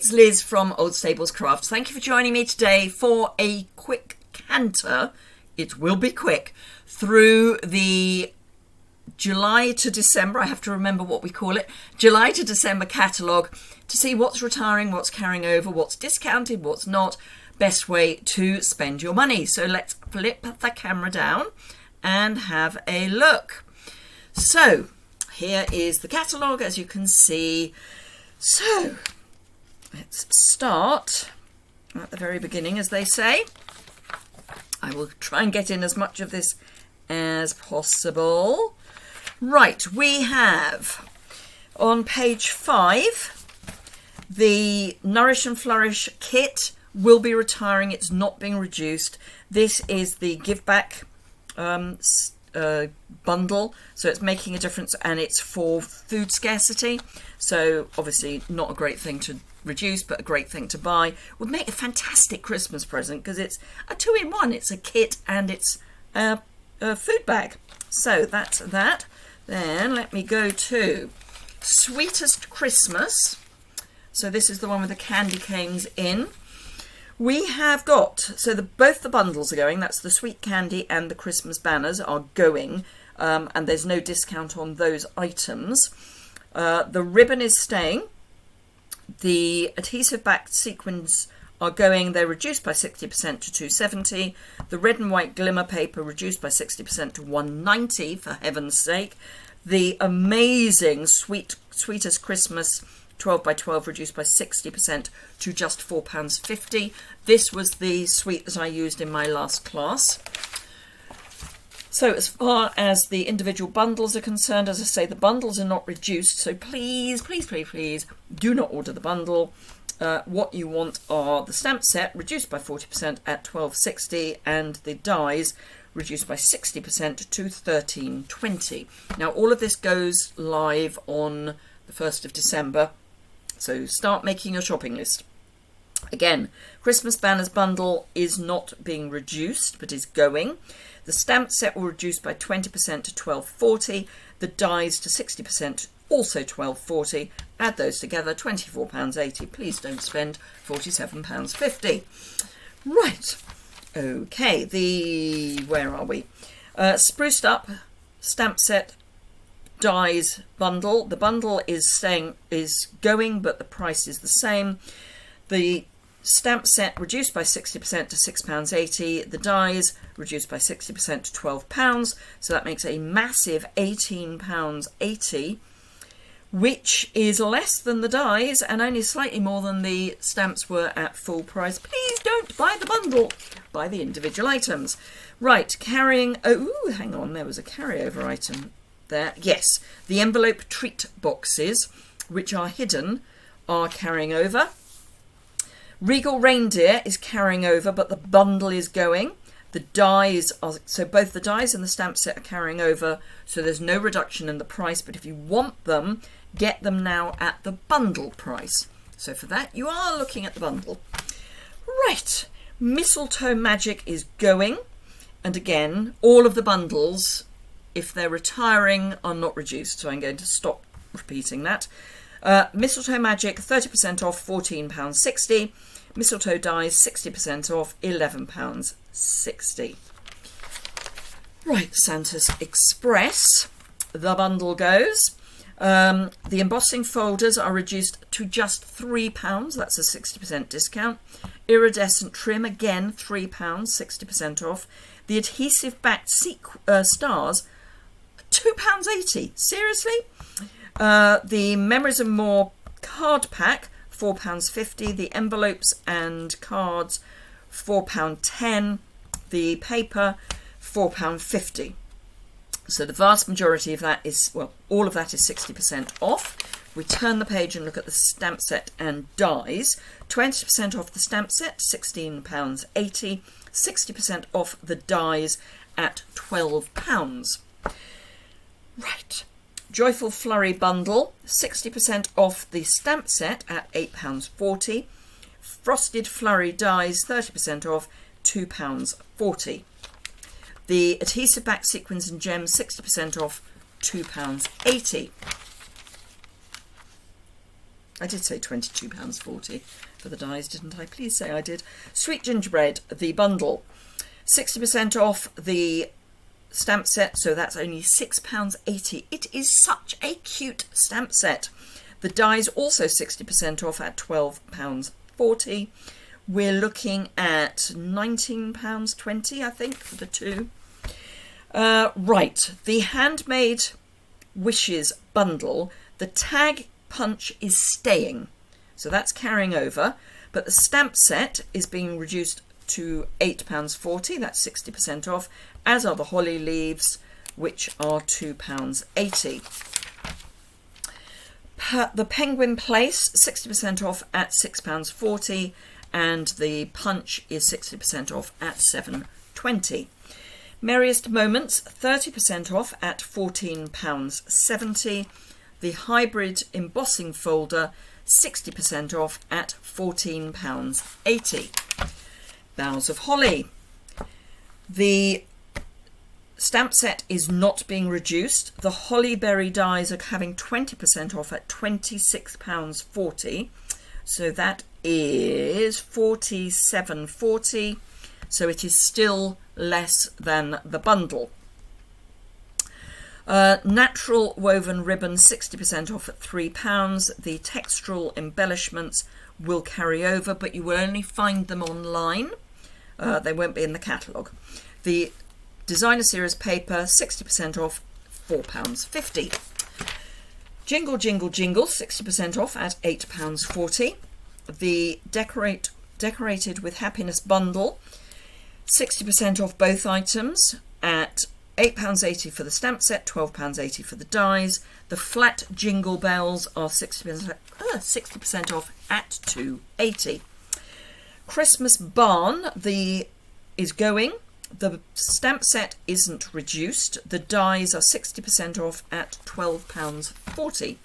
it's Liz from Old Stables Crafts. Thank you for joining me today for a quick canter. It will be quick through the July to December, I have to remember what we call it, July to December catalogue to see what's retiring, what's carrying over, what's discounted, what's not, best way to spend your money. So let's flip the camera down and have a look. So here is the catalogue, as you can see. So let's start at the very beginning, as they say. I will try and get in as much of this as possible. Right, we have on page 5 the Nourish and Flourish kit will be retiring. It's not being reduced. This is the give back bundle, so it's making a difference, and it's for food scarcity, so obviously not a great thing to reduce, but a great thing to buy. Would make a fantastic Christmas present because it's a 2-in-1. It's a kit and it's a food bag. So that's that. Then let me go to Sweetest Christmas. So this is the one with the candy canes in. We have got, so both the bundles are going. That's the sweet candy and the Christmas banners are going, and there's no discount on those items. The ribbon is staying. The adhesive backed sequins are going. They're reduced by 60% to £270. The red and white glimmer paper reduced by 60% to £190, for heaven's sake. The amazing Sweetest Christmas 12 by 12 reduced by 60% to just £4.50. This was the suite that I used in my last class. So as far as the individual bundles are concerned, as I say, the bundles are not reduced. So please, please, please, please do not order the bundle. What you want are the stamp set reduced by 40% at £12.60 and the dies reduced by 60% to £13.20. Now all of this goes live on the 1st of December. So start making your shopping list. Again, Christmas Banners bundle is not being reduced, but is going. The stamp set will reduce by 20% to £12.40. The dies to 60%, also £12.40. Add those together, £24.80. Please don't spend £47.50. Right. Okay, where are we? Spruced Up stamp set dies bundle. The bundle is going, but the price is the same. The stamp set reduced by 60% to £6.80. The dies reduced by 60% to £12. So that makes a massive £18.80, which is less than the dies and only slightly more than the stamps were at full price. Please don't buy the bundle. Buy the individual items. Right, carrying... Oh, hang on. There was a carryover item there. Yes, the envelope treat boxes, which are hidden, are carrying over. Regal Reindeer is carrying over, but the bundle is going. The dies are, so both the dies and the stamp set are carrying over, so there's no reduction in the price, but if you want them, get them now at the bundle price. So for that, you are looking at the bundle. Right, Mistletoe Magic is going, and again, all of the bundles, if they're retiring, are not reduced, so I'm going to stop repeating that. Mistletoe Magic, 30% off, £14.60. Mistletoe Dies, 60% off, £11.60. Right, Santa's Express, the bundle goes. The embossing folders are reduced to just £3. That's a 60% discount. Iridescent trim, again, £3, 60% off. The adhesive backed stars, £2.80. Seriously? The Memories and More card pack, £4.50. The envelopes and cards, £4.10. The paper, £4.50. So the vast majority of that is, well, all of that is 60% off. We turn the page and look at the stamp set and dies. 20% off the stamp set, £16.80. 60% off the dies at £12. Right. Joyful Flurry bundle, 60% off the stamp set at £8.40. Frosted Flurry dies, 30% off, £2.40. The adhesive back sequins and gems, 60% off, £2.80. I did say £22.40 for the dies, didn't I? Please say I did. Sweet Gingerbread, the bundle, 60% off the stamp set, so that's only £6.80. It is such a cute stamp set. The dies also 60% off at £12.40. We're looking at £19.20, I think, for the two. Right, the Handmade Wishes bundle, the tag punch is staying, so that's carrying over, but the stamp set is being reduced to £8.40, that's 60% off, as are the holly leaves, which are £2.80. The Penguin Place, 60% off at £6.40, and the punch is 60% off at £7.20. Merriest Moments, 30% off at £14.70. The hybrid embossing folder, 60% off at £14.80. Boughs of Holly. The stamp set is not being reduced. The Hollyberry dies are having 20% off at £26.40. So that is £47.40. So it is still less than the bundle. Natural woven ribbon, 60% off at £3. The textural embellishments will carry over, but you will only find them online. They won't be in the catalogue. The designer series paper, 60% off, £4.50. Jingle Jingle Jingle, 60% off at £8.40. The Decorated with Happiness bundle, 60% off both items at £8.80 for the stamp set, £12.80 for the dies. The flat jingle bells are 60% off at £2.80. Christmas Barn is going. The stamp set isn't reduced. The dies are 60% off at £12.40.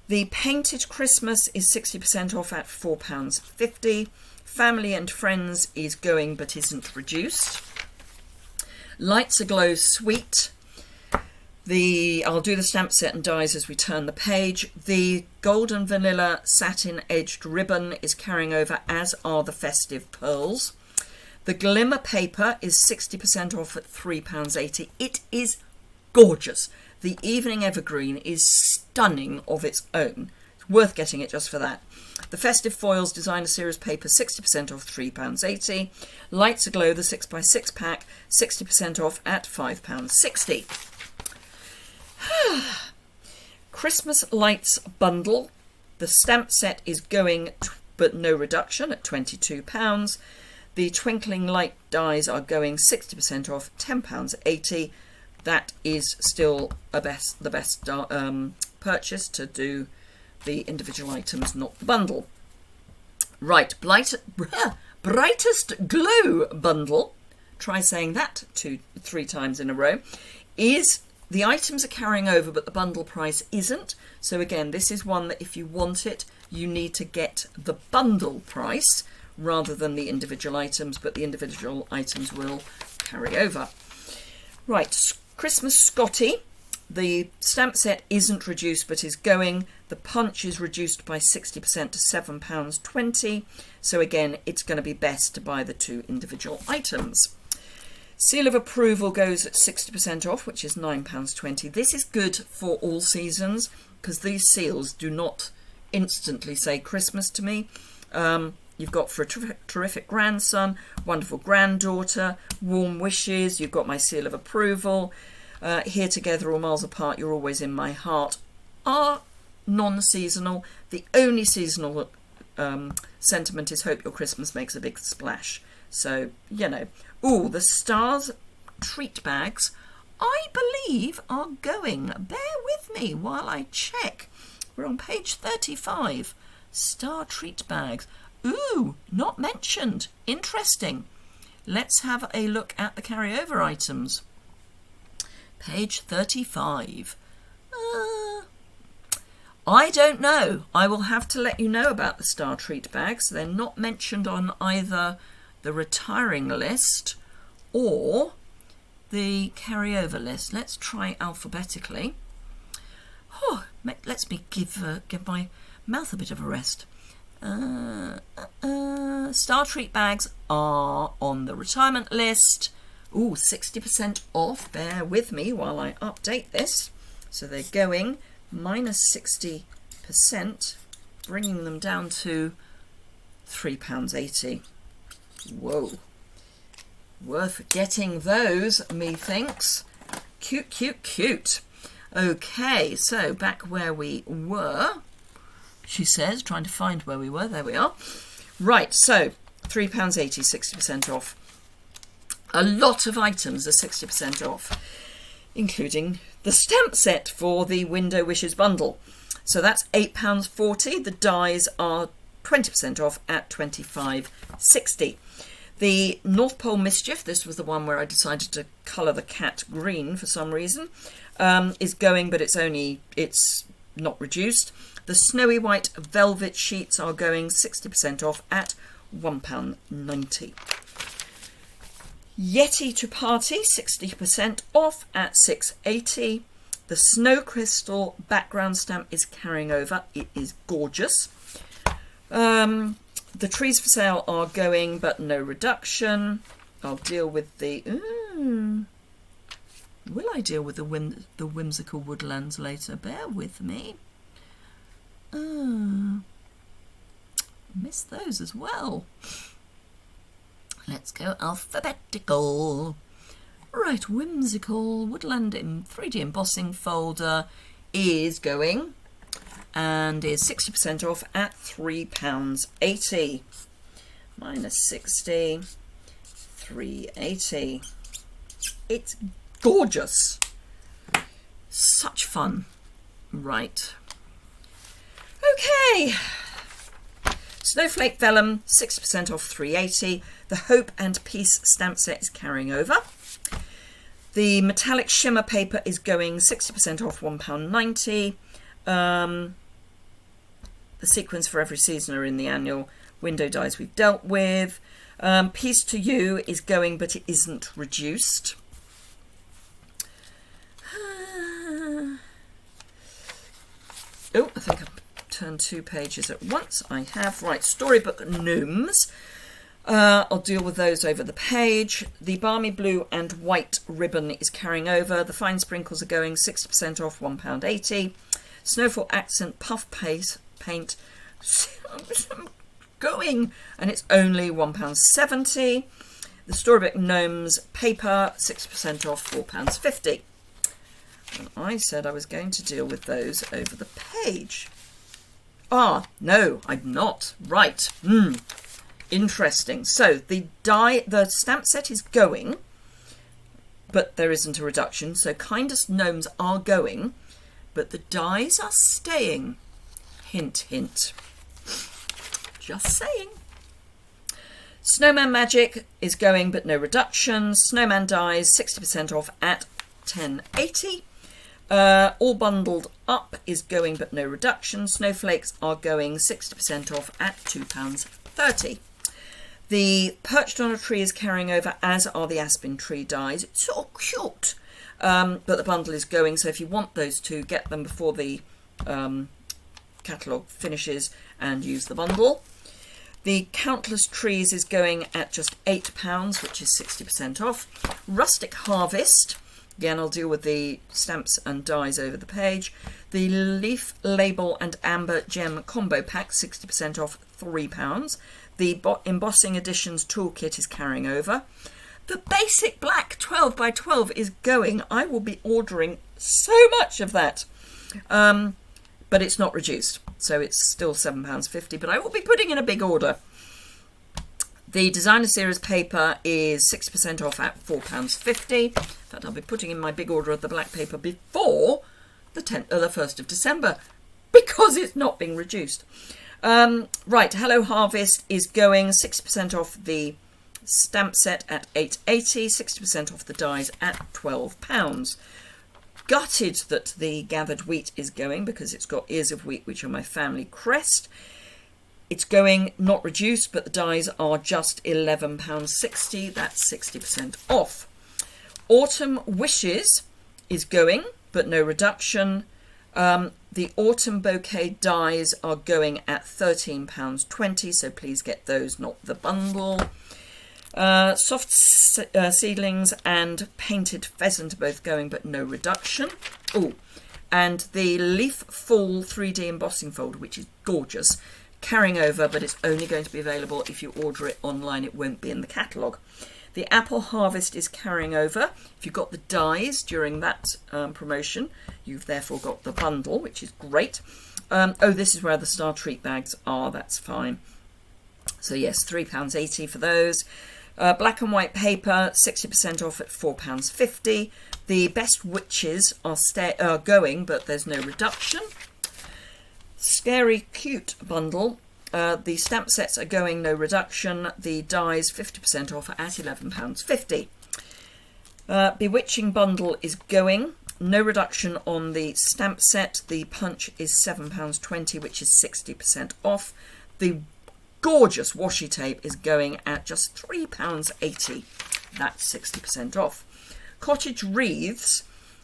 The Painted Christmas is 60% off at £4.50. Family and Friends is going but isn't reduced. Lights Aglow Sweet. I'll do the stamp set and dies as we turn the page. The Golden Vanilla Satin Edged Ribbon is carrying over, as are the Festive Pearls. The Glimmer Paper is 60% off at £3.80. It is gorgeous. The Evening Evergreen is stunning of its own. It's worth getting it just for that. The Festive Foils Designer Series paper, 60% off, £3.80. Lights Aglow, the 6x6 pack, 60% off at £5.60. Christmas Lights Bundle. The stamp set is going, but no reduction, at £22. The Twinkling Light dies are going 60% off, £10.80. That is still the best purchase to do the individual items, not the bundle. Right, Brightest Glow bundle, try saying that 3 times in a row, is the items are carrying over but the bundle price isn't. So again, this is one that if you want it, you need to get the bundle price rather than the individual items, but the individual items will carry over. Right, Christmas Scotty. The stamp set isn't reduced but is going. The punch is reduced by 60% to £7.20. So again, it's going to be best to buy the 2 individual items. Seal of Approval goes at 60% off, which is £9.20. This is good for all seasons because these seals do not instantly say Christmas to me. You've got For a Terrific Grandson, Wonderful Granddaughter, Warm Wishes. You've got my Seal of Approval. Here Together or Miles Apart, You're Always in My Heart are non-seasonal. The only seasonal sentiment is Hope Your Christmas Makes a Big Splash. So, you know. Ooh, the Stars treat bags, I believe, are going. Bear with me while I check. We're on page 35. Star treat bags. Ooh, not mentioned. Interesting. Let's have a look at the carryover items. Page 35. I don't know. I will have to let you know about the Star treat bags. They're not mentioned on either the retiring list or the carryover list. Let's try alphabetically. Let's lets me give my mouth a bit of a rest. Star Treat bags are on the retirement list. Ooh, 60% off. Bear with me while I update this. So they're going minus 60%, bringing them down to £3.80. Whoa. Worth getting those, methinks. Cute, cute, cute. Okay, so back where we were, she says, trying to find where we were. There we are. Right, so £3.80, 60% off. A lot of items are 60% off, including the stamp set for the Window Wishes bundle. So that's £8.40. The dies are 20% off at £25.60. The North Pole Mischief, this was the one where I decided to colour the cat green for some reason, is going, but it's not reduced. The Snowy White Velvet sheets are going 60% off at £1.90. Yeti to Party, 60% off at £6.80. The Snow Crystal background stamp is carrying over. It is gorgeous. The Trees for Sale are going, but no reduction. I'll deal with the... Will I deal with the Whimsical Woodlands later? Bear with me. Missed those as well. Let's go alphabetical. Right, Whimsical Woodland in 3D embossing folder is going and is 60% off at £3.80. Minus 60, £3.80. It's gorgeous. Such fun. Right. Okay. Snowflake Vellum, 60% off £3.80. The Hope and Peace stamp set is carrying over. The metallic shimmer paper is going 60% off £1.90. The sequins for every season are in the annual window dies we've dealt with. Peace to You is going, but it isn't reduced. Oh, I think I've turned 2 pages at once. I have. Right, Storybook Gnomes. I'll deal with those over the page. The Balmy Blue and White ribbon is carrying over. The Fine Sprinkles are going 60% off, £1.80. Snowfall Accent Puff Paint going, and it's only £1.70. The Storybook Gnomes paper, 6% off, £4.50. And I said I was going to deal with those over the page. Ah, no, I'm not. Right. Interesting. So the stamp set is going, but there isn't a reduction. So Kindest Gnomes are going, but the dies are staying. Hint, hint. Just saying. Snowman Magic is going, but no reduction. Snowman dies 60% off at £10.80. All Bundled Up is going, but no reduction. Snowflakes are going 60% off at £2.30. The Perched on a Tree is carrying over, as are the Aspen Tree dies. It's so cute. But the bundle is going, so if you want those two, get them before the catalogue finishes and use the bundle. The Countless Trees is going at just £8, which is 60% off. Rustic Harvest, again, I'll deal with the stamps and dies over the page. The Leaf Label and Amber Gem Combo Pack, 60% off, £3. The Embossing Editions Toolkit is carrying over. The Basic Black 12 by 12 is going. I will be ordering so much of that. But it's not reduced, so it's still £7.50, but I will be putting in a big order. The Designer Series paper is 6% off at £4.50. In fact, I'll be putting in my big order of the black paper before the 1st of December, because it's not being reduced. Right, Hello Harvest is going 6% off the stamp set at £8.80, 60% off the dies at £12. Gutted that the Gathered Wheat is going, because it's got Ears of Wheat, which are my family crest. It's going, not reduced, but the dies are just £11.60. That's 60% off. Autumn Wishes is going, but no reduction. The autumn bouquet dies are going at £13.20, so please get those, not the bundle. Soft seedlings and painted pheasant are both going, but no reduction. Oh, and the leaf full 3D embossing folder, which is gorgeous, carrying over, but it's only going to be available if you order it online. It won't be in the catalogue. The apple harvest is carrying over. If you've got the dies during that promotion, you've therefore got the bundle, which is great. Oh, this is where the star treat bags are. That's fine. So yes, £3.80 for those. Black and white paper, 60% off at £4.50. The best witches are going, but there's no reduction. Scary cute bundle. The stamp sets are going, no reduction. The dies 50% off at £11.50. Bewitching bundle is going, no reduction on the stamp set. The punch is £7.20, which is 60% off. The gorgeous washi tape is going at just £3.80. That's 60% off. Cottage wreaths,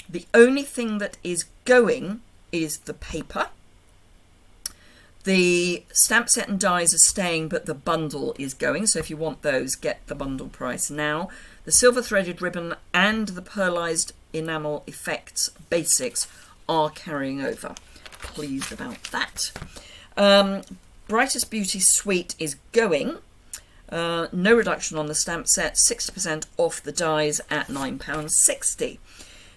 the only thing that is going is the paper. The stamp set and dies are staying, but the bundle is going. So if you want those, get the bundle price now. The silver threaded ribbon and the pearlized enamel effects basics are carrying over. Pleased about that. Brightest Beauty Suite is going. No reduction on the stamp set. 60% off the dies at £9.60.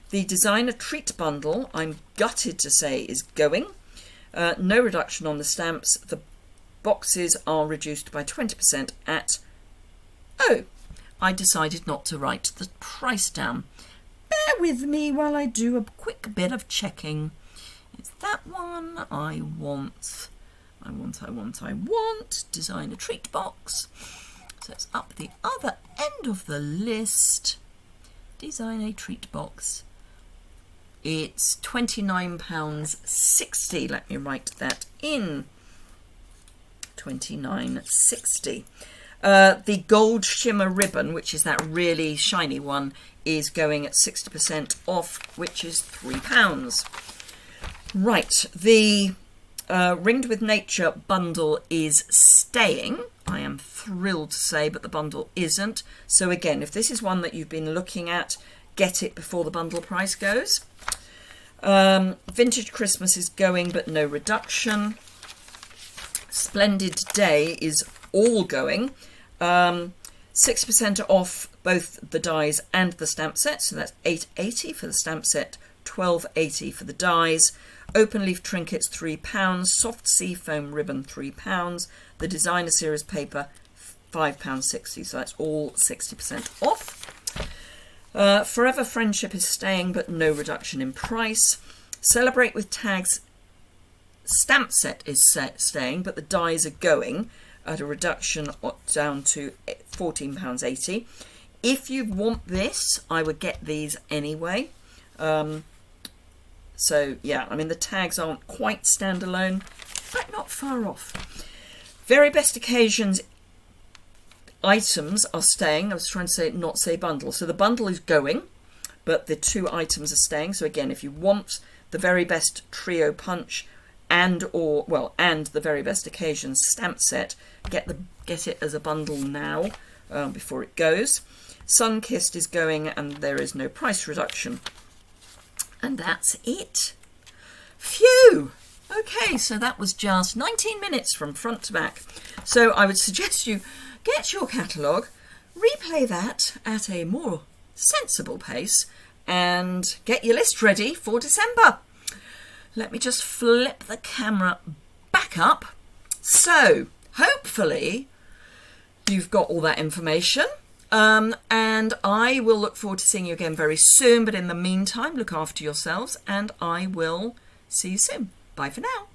The designer treat bundle, I'm gutted to say, is going. No reduction on the stamps. The boxes are reduced by 20% at... Oh, I decided not to write the price down. Bear with me while I do a quick bit of checking. It's that one I want. I want. Designer treat box. So it's up the other end of the list. Designer treat box. It's £29.60. Let me write that in. £29.60. The gold shimmer ribbon, which is that really shiny one, is going at 60% off, which is £3. Right, the Ringed with Nature bundle is staying. I am thrilled to say, but the bundle isn't. So again, if this is one that you've been looking at, get it before the bundle price goes. Vintage Christmas is going, but no reduction. Splendid Day is all going. 6% off both the dies and the stamp set. So that's £8.80 for the stamp set, £12.80 for the dies. Open leaf trinkets, £3. Soft sea foam ribbon, £3. The designer series paper, £5.60. So that's all 60% off. Forever Friendship is staying, but no reduction in price. Celebrate with Tags stamp set is staying, but the dies are going at a reduction down to £14.80. If you want this, I would get these anyway. So yeah, I mean the tags aren't quite standalone, but not far off. Very Best Occasions items are staying. I was trying to say not say bundle. So the bundle is going, but the two items are staying. So again, if you want the Very Best Trio Punch and the Very Best Occasions stamp set, get it as a bundle now before it goes. Sunkissed is going, and there is no price reduction. And that's it. Phew! Okay, so that was just 19 minutes from front to back. So I would suggest you get your catalogue, replay that at a more sensible pace, and get your list ready for December. Let me just flip the camera back up. So, hopefully, you've got all that information. And I will look forward to seeing you again very soon. But in the meantime, look after yourselves, and I will see you soon. Bye for now.